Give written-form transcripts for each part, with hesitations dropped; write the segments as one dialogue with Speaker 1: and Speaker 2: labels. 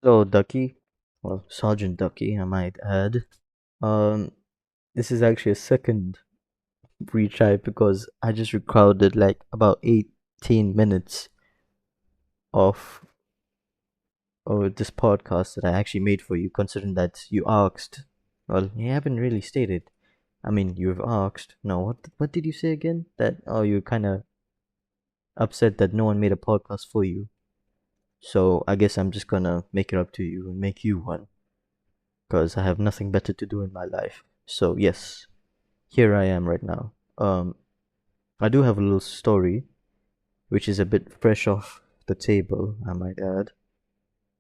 Speaker 1: Hello, Ducky. Well, Sergeant Ducky, I might add. Um, this is actually a second retry because I just recorded like about 18 minutes of this podcast that I actually made for you, considering that you asked. Well, you haven't really stated. I mean, you've asked. No, what did you say again? That you're kind of upset that no one made a podcast for you. So I guess I'm just gonna make it up to you and make you one, because I have nothing better to do in my life. So yes, here I am right now. I do have a little story, which is a bit fresh off the table, I might add,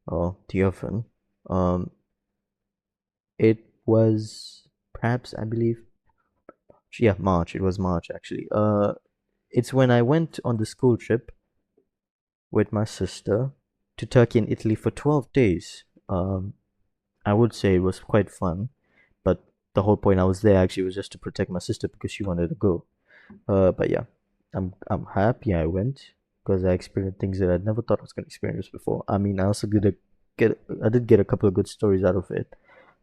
Speaker 1: or the oven. Um, it was perhaps, I believe, yeah, March. It was March actually. It's when I went on the school trip with my sister to Turkey and Italy for 12 days. I would say it was quite fun, but the whole point I was there actually was just to protect my sister because she wanted to go. But yeah, I'm happy I went because I experienced things that I never thought I was gonna experience before. I mean, I also did get a couple of good stories out of it.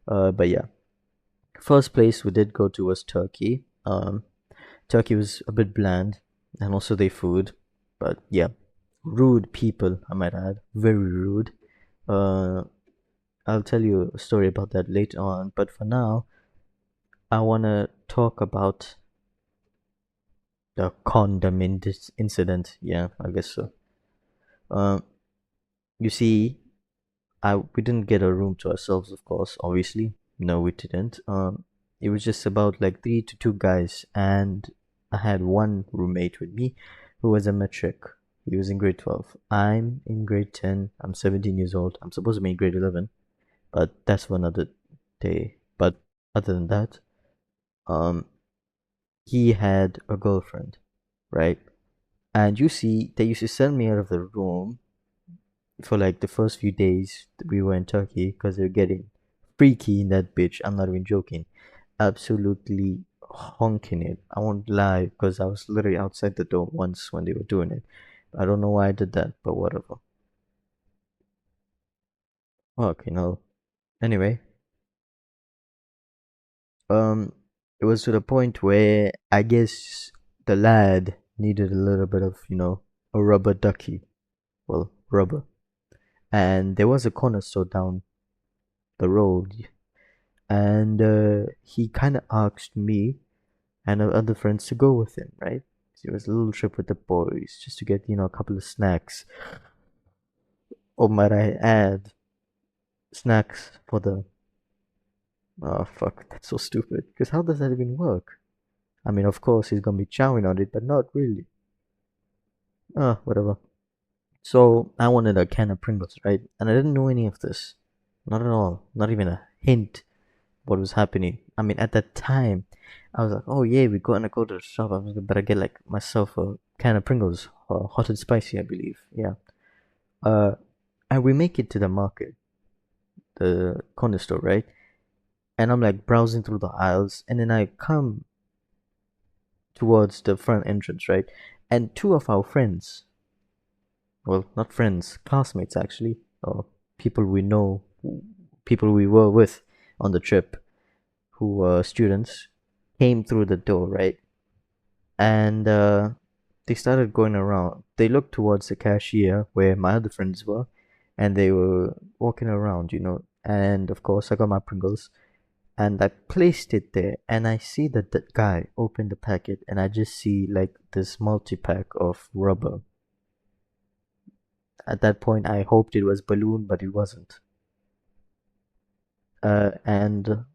Speaker 1: But yeah, first place we did go to was Turkey. Turkey was a bit bland, and also their food. But yeah, rude people, I might add, very rude. Uh, I'll tell you a story about that later on. But for now, I wanna talk about the condom incident. Yeah, I guess so. Um, you see, we didn't get a room to ourselves, of course. Obviously, no, we didn't. It was just about like three to two guys, and I had one roommate with me, who was a metric. He was in grade 12. I'm in grade 10. I'm 17 years old. I'm supposed to be in grade 11, but that's for another day. But other than that, um, he had a girlfriend, right? And you see, they used to send me out of the room for like the first few days that we were in Turkey because they're getting freaky in that bitch. I'm not even joking. Absolutely honking it. I won't lie because I was literally outside the door once when they were doing it. I don't know why I did that, but whatever. Okay, no. Anyway, um, it was to the point where I guess the lad needed a little bit of, a rubber ducky. Well, rubber. And there was a corner store down the road, and he kind of asked me and our other friends to go with him, right? So it was a little trip with the boys just to get, a couple of snacks. Or might I add, snacks for the. Oh, fuck, that's so stupid. Because how does that even work? I mean, of course, he's gonna be chowing on it, but not really. Whatever. So I wanted a can of Pringles, right? And I didn't know any of this. Not at all. Not even a hint what was happening. I mean, at that time, I was like, oh yeah, we're gonna go to the shop. I was better get like myself a can of Pringles, hot and spicy, I believe. Yeah. Uh, and we make it to the market, the corner store, right? And I'm like browsing through the aisles, and then I come towards the front entrance, right? And two of our friends, well, not friends, classmates actually, or people we know, people we were with on the trip, who were students, came through the door, right? And they started going around. They looked towards the cashier where my other friends were, and they were walking around, And of course, I got my Pringles, and I placed it there, and I see that that guy opened the packet, and I just see like this multi pack of rubber. At that point, I hoped it was balloon, but it wasn't. And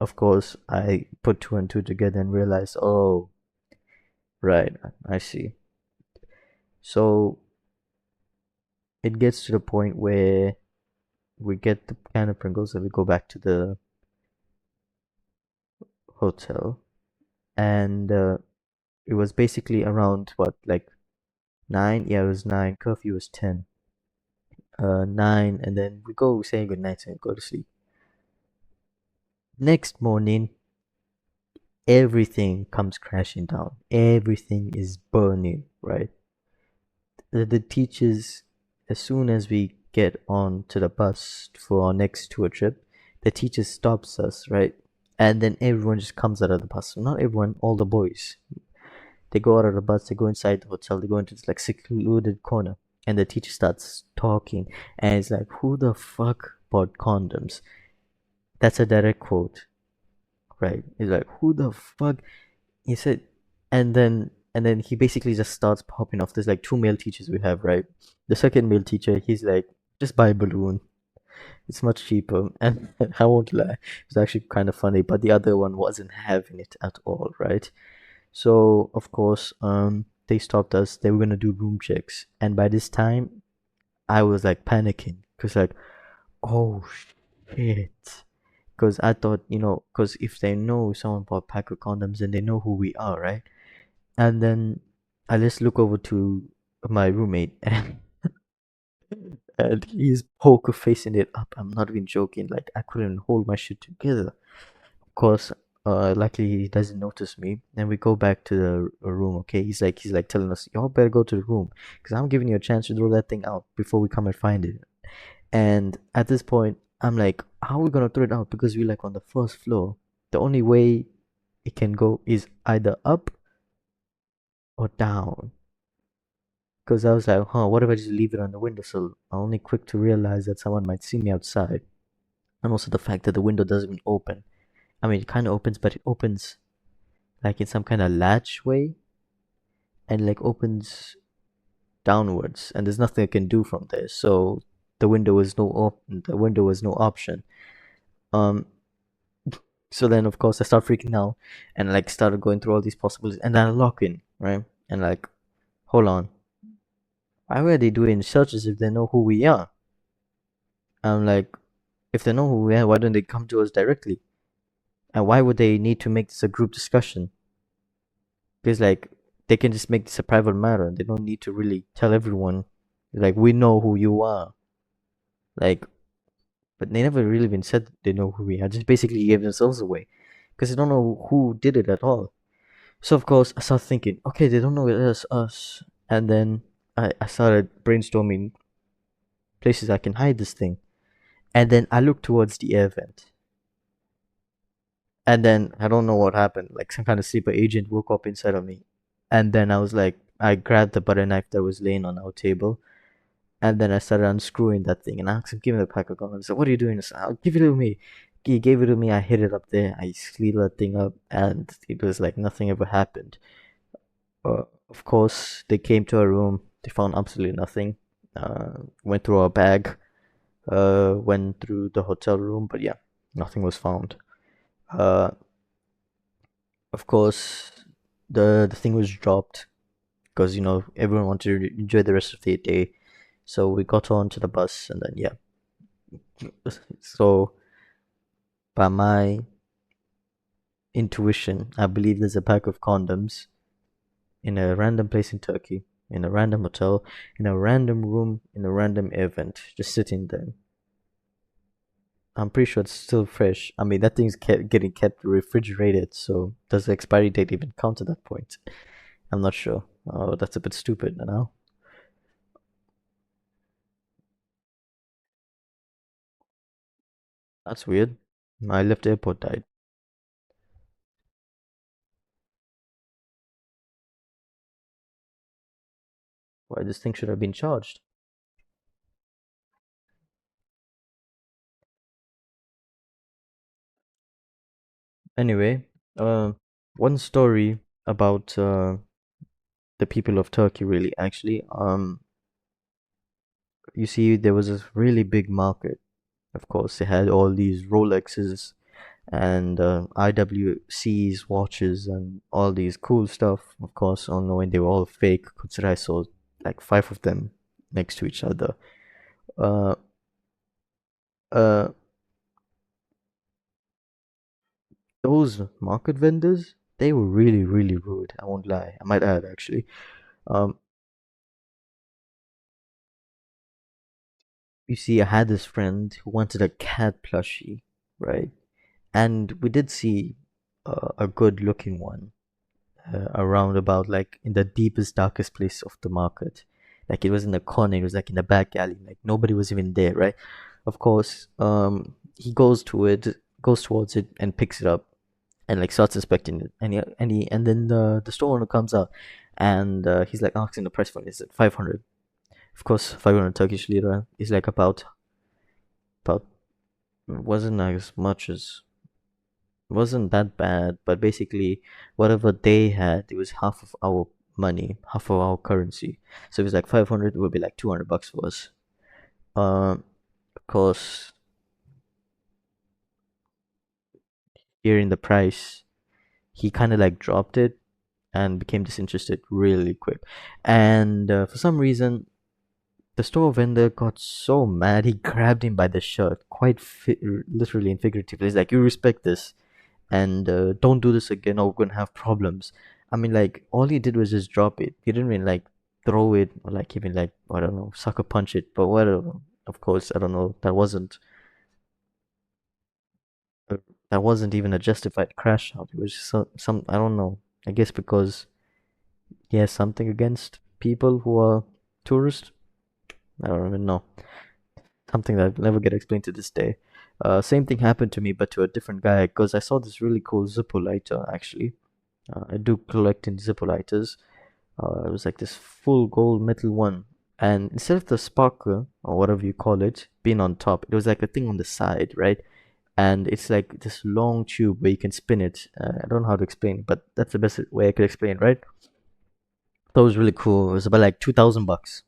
Speaker 1: of course, I put two and two together and realized, oh, right, I see. So it gets to the point where we get the can of Pringles and we go back to the hotel. And it was basically around what, like 9? Yeah, it was 9. Curfew was 10. 9, and then we go say good night and go to sleep. Next morning, everything comes crashing down. Everything is burning, right? The teachers, as soon as we get on to the bus for our next tour trip, the teacher stops us, right? And then everyone just comes out of the bus. Not everyone, all the boys. They go out of the bus, they go inside the hotel, they go into this like secluded corner, and the teacher starts talking, and it's like, "Who the fuck bought condoms?" That's a direct quote, right? He's like, "Who the fuck?" He said, and then he basically just starts popping off. There's like two male teachers we have, right? The second male teacher, he's like, "Just buy a balloon. It's much cheaper." And I won't lie, it was actually kind of funny, but the other one wasn't having it at all, right? So of course, they stopped us. They were gonna do room checks, and by this time, I was like panicking because like, oh shit, because I thought, because if they know someone bought a pack of condoms, then they know who we are, right? And then I just look over to my roommate, and he's poker facing it up. I'm not even joking. Like I couldn't hold my shit together. Of course, luckily he doesn't notice me. Then we go back to the room. Okay, he's like telling us, y'all better go to the room because I'm giving you a chance to throw that thing out before we come and find it. And at this point, I'm like, how are we gonna throw it out? Because we're like on the first floor. The only way it can go is either up or down. Because I was like, what if I just leave it on the windowsill? I'm only quick to realize that someone might see me outside. And also the fact that the window doesn't even open. I mean, it kind of opens, but it opens like in some kind of latch way and like opens downwards. And there's nothing I can do from there. So the window was no option. Um, so then of course I start freaking out and like started going through all these possibilities and then I lock in, right? And like, hold on. Why were they doing searches if they know who we are? I'm like, if they know who we are, why don't they come to us directly? And why would they need to make this a group discussion? Because like they can just make this a private matter. They don't need to really tell everyone. Like we know who you are. Like, but they never really even said they know who we are. Just basically gave themselves away, because they don't know who did it at all. So of course I started thinking, okay, they don't know it's us. And then I started brainstorming places I can hide this thing. And then I looked towards the air vent. And then I don't know what happened. Like some kind of sleeper agent woke up inside of me. And then I was like, I grabbed the butter knife that was laying on our table. And then I started unscrewing that thing. And I asked him, give me the pack of condoms. I said, what are you doing? I said, I'll give it to me. He gave it to me. I hid it up there. I sleeved that thing up. And it was like nothing ever happened. Of course, they came to our room. They found absolutely nothing. Went through our bag. Went through the hotel room. But yeah, nothing was found. Uh, of course, the thing was dropped because everyone wanted to enjoy the rest of the day. So we got on to the bus, and then yeah. So by my intuition, I believe there's a pack of condoms in a random place in Turkey, in a random hotel, in a random room, in a random event, just sitting there. I'm pretty sure it's still fresh. I mean, that thing's getting kept refrigerated, so does the expiry date even count at that point? I'm not sure. Oh, that's a bit stupid now. That's weird. My left airport died. Why this thing should have been charged? Anyway, uh, one story about the people of Turkey, really, actually. You see, there was this really big market. Of course, they had all these Rolexes and IWC's watches and all these cool stuff. Of course, all knowing they were all fake. Consider I saw like five of them next to each other. Uh, uh, those market vendors, they were really, really rude. I won't lie. I might add, actually. Um, you see, I had this friend who wanted a cat plushie, right? And we did see a good looking one around about like in the deepest, darkest place of the market. Like it was in the corner, it was like in the back alley, like nobody was even there, right? Of course, he goes towards it and picks it up and like starts inspecting it, and then the store owner comes out, and he's like asking the price for it. Is it 500? Of course, 500 Turkish lira is like about wasn't as much as wasn't that bad, but basically whatever they had, it was half of our money, half of our currency. So if it's like 500, it would be like 200 bucks for us. Of course, hearing the price, he kind of like dropped it and became disinterested really quick. And for some reason, the store vendor got so mad, he grabbed him by the shirt, quite literally and figuratively. He's like, "You respect this, and don't do this again, or we're gonna have problems." I mean, like, all he did was just drop it. He didn't even like throw it or like even like I don't know, sucker punch it. But whatever. Of course, I don't know. Uh, that wasn't even a justified crash out. It was just some I don't know. I guess because he has something against people who are tourists. I don't even know. Something that I'll never get explained to this day. Same thing happened to me, but to a different guy, because I saw this really cool Zippo lighter actually. I do collect in Zippo lighters. It was like this full gold metal one. And instead of the sparkler, or whatever you call it, being on top, it was like a thing on the side, right? And it's like this long tube where you can spin it. I don't know how to explain, but that's the best way I could explain, right? That was really cool. It was about like 2,000 bucks.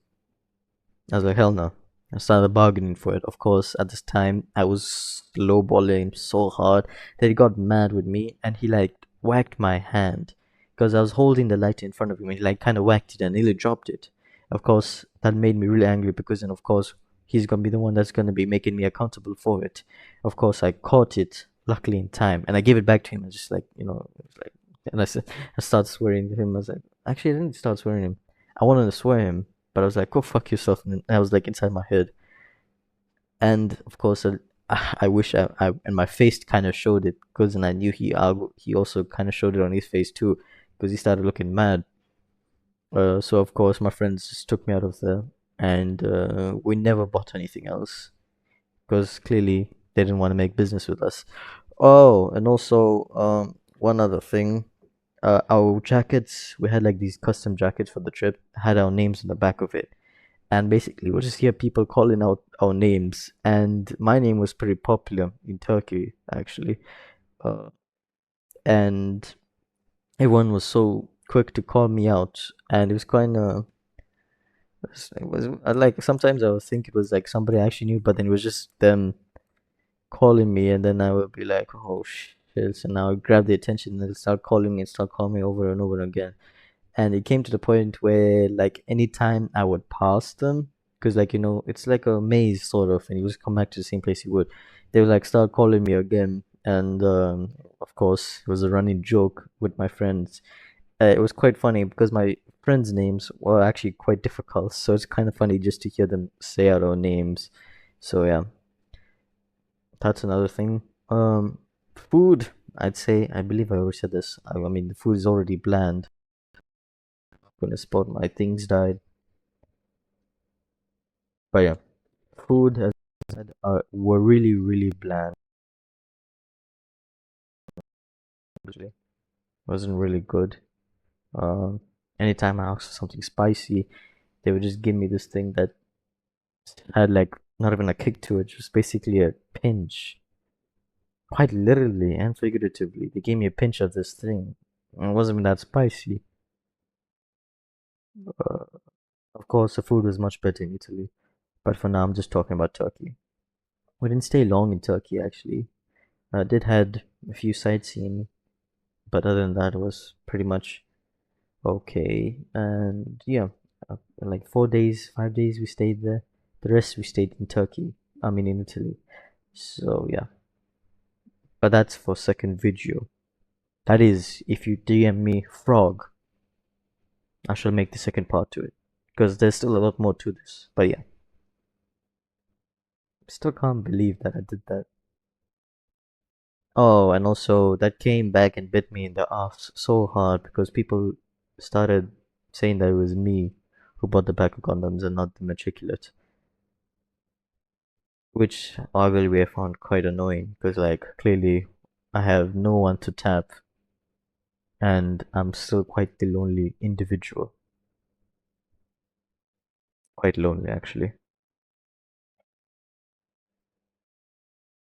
Speaker 1: I was like, hell no. I started bargaining for it. Of course, at this time, I was lowballing him so hard that he got mad with me and he like whacked my hand because I was holding the light in front of him and he like kind of whacked it and nearly dropped it. Of course, that made me really angry because then, of course, he's gonna be the one that's gonna be making me accountable for it. Of course, I caught it luckily in time and I gave it back to him. I just like, it was like, and I started swearing at him. I was like, actually, I didn't start swearing at him. I wanted to swear him, but I was like, go fuck yourself. And I was like inside my head. And of course, I wish and my face kind of showed it because and I knew he also kind of showed it on his face too because he started looking mad. So of course, my friends just took me out of there and we never bought anything else because clearly they didn't want to make business with us. Oh, and also, one other thing. Our jackets, we had like these custom jackets for the trip, had our names on the back of it. And basically we'll just hear people calling out our names, and my name was pretty popular in Turkey actually, uh, and everyone was so quick to call me out, and it was kind of it was I like sometimes I would think it was like somebody I actually knew, but then it was just them calling me, and then I would be like, oh shit, so now I grab the attention and they'll start calling me over and over again. And it came to the point where like anytime I would pass them, because like it's like a maze sort of, and you just come back to the same place you would, they would like start calling me again. And of course, it was a running joke with my friends. It was quite funny because my friends' names were actually quite difficult, so it's kind of funny just to hear them say out our names. So yeah, that's another thing. Food. I'd say I believe I already said this. I mean, the food is already bland. I'm gonna spot my things died. But yeah, food, as I said, were really, really bland. Actually, wasn't really good. Um, Anytime I asked for something spicy, they would just give me this thing that had like not even a kick to it, just basically a pinch. Quite literally and figuratively, they gave me a pinch of this thing. And it wasn't even that spicy. Uh, of course, the food was much better in Italy, but for now, I'm just talking about Turkey. We didn't stay long in Turkey actually. I did had a few sightseeing, but other than that, it was pretty much okay. And yeah, like 4 days, 5 days we stayed there. The rest we stayed in Turkey. I mean in Italy. So yeah, but that's for second video. That is, if you DM me frog, I shall make the second part to it because there's still a lot more to this. But yeah, still can't believe that I did that. Oh, and also that came back and bit me in the ass so hard because people started saying that it was me. who bought the pack of condoms and not the matriculate, which arguably I found quite annoying because, like, clearly I have no one to tap and I'm still quite the lonely individual. Quite lonely, actually.